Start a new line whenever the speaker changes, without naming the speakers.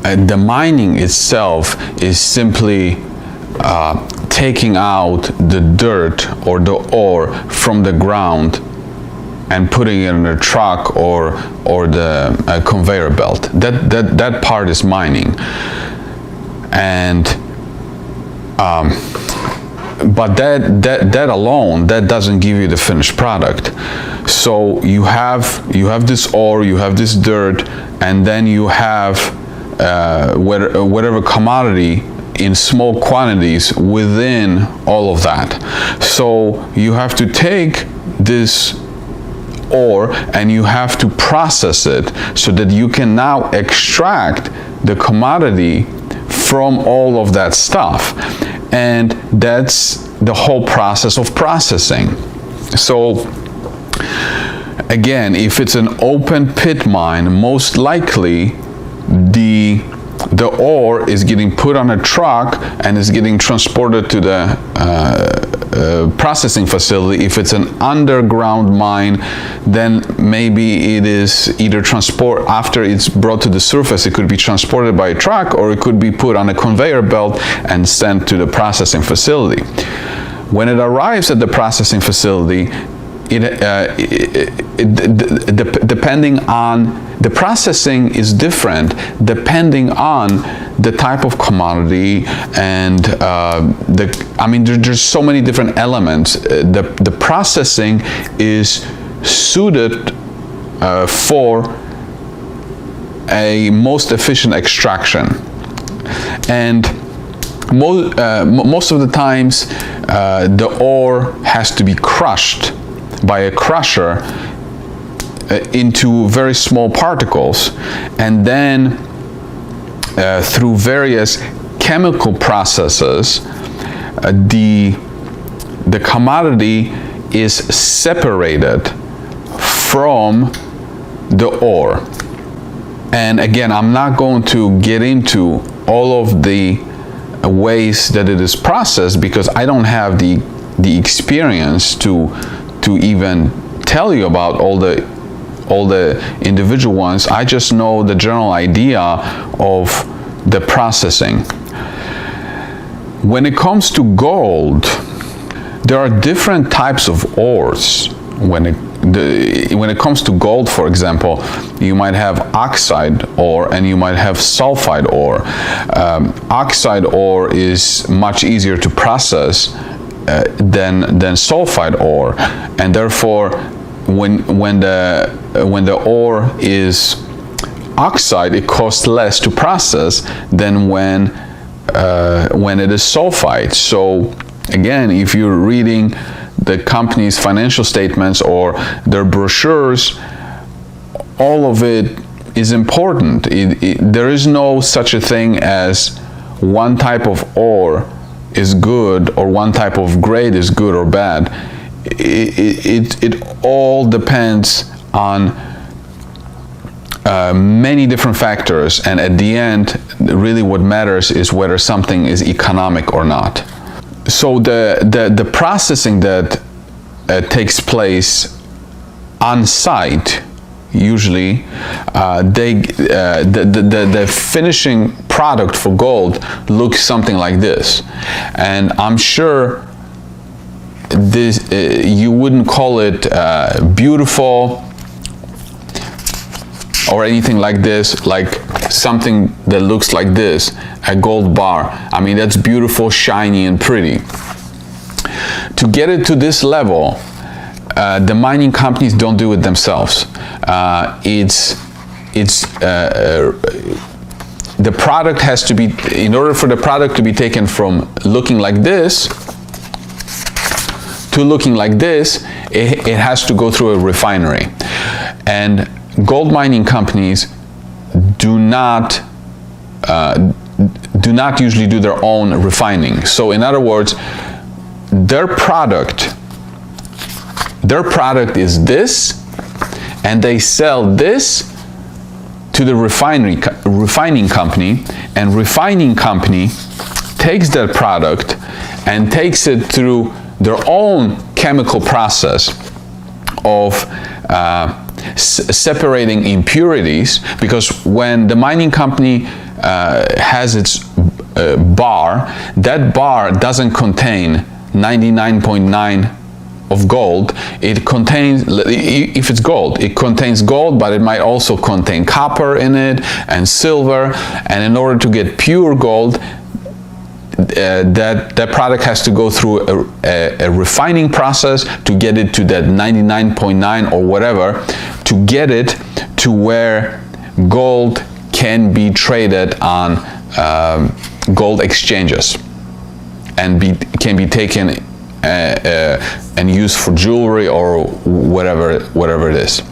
the mining itself is simply taking out the dirt or the ore from the ground and putting it in a truck or the conveyor belt. That part is mining. And but that alone, that doesn't give you the finished product. So you have this ore, you have this dirt, and then you have whatever commodity in small quantities within all of that. So you have to take this ore and you have to process it so that you can now extract the commodity from all of that stuff. And that's the whole process of processing. So again, if it's an open pit mine, most likely the ore is getting put on a truck and is getting transported to the processing facility. If it's an underground mine, then maybe it is either after it's brought to the surface, it could be transported by a truck, or it could be put on a conveyor belt and sent to the processing facility. When it arrives at the processing facility, depending on the processing is different depending on the type of commodity and there's so many different elements. The processing is suited for a most efficient extraction, and most of the times the ore has to be crushed by a crusher into very small particles, and then through various chemical processes the commodity is separated from the ore. And again, I'm not going to get into all of the ways that it is processed because I don't have the experience to even tell you about all the individual ones. I just know the general idea of the processing. When it comes to gold, there are different types of ores. When it comes to gold, for example, you might have oxide ore and you might have sulfide ore. Oxide ore is much easier to process than sulfide ore, and therefore when the ore is oxide, it costs less to process than when it is sulfide. So again, if you're reading the company's financial statements or their brochures, all of it is important. There is no such a thing as one type of ore is good or one type of grade is good or bad. It all depends on many different factors, and at the end, really what matters is whether something is economic or not. So the processing that takes place on site, usually the finishing product for gold looks something like this, and I'm sure this you wouldn't call it beautiful or anything like this, like something that looks like this, a gold bar. I mean, that's beautiful, shiny, and pretty. To get it to this level, the mining companies don't do it themselves. The product has to be, in order for the product to be taken from looking like this to looking like this, it has to go through a refinery. And gold mining companies do not usually do their own refining. So in other words, their product is this, and they sell this to the refining company, and refining company takes that product and takes it through their own chemical process of separating impurities, because when the mining company has its bar, that bar doesn't contain 99.9 of gold. It contains, if it's gold, it contains gold, but it might also contain copper in it and silver. And in order to get pure gold, that product has to go through a refining process to get it to that 99.9 or whatever, to get it to where gold can be traded on gold exchanges and can be taken and used for jewelry or whatever it is.